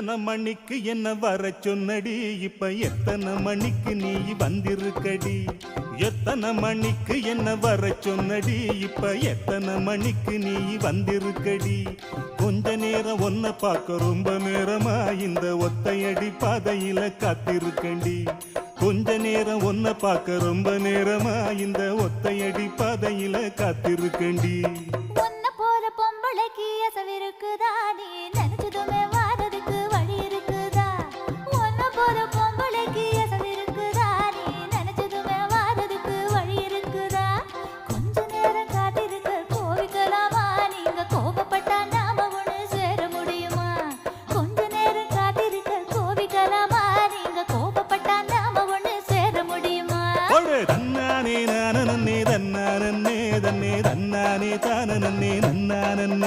எத்தனை மணிக்கு என்ன வர சொன்னடி, இப்ப எத்தனை மணிக்கு நீ வந்திருக்கடி. எத்தனை மணிக்கு என்ன வர சொன்னடி, இப்ப எத்தனை மணிக்கு நீ வந்திருக்கடி. கொஞ்ச நேரம் ஒன்ன பார்க்க ரொம்ப நேரமா இந்த ஒத்தையடி பாதையில காத்திருக்கண்டி. கொஞ்ச நேரம் ஒன்ன பார்க்க ரொம்ப நேரமா இந்த ஒத்தையடி பாதையில காத்திருக்கண்டி. பொம்பளைக்கு அசவிருக்குதா நீ நினைச்சதுமே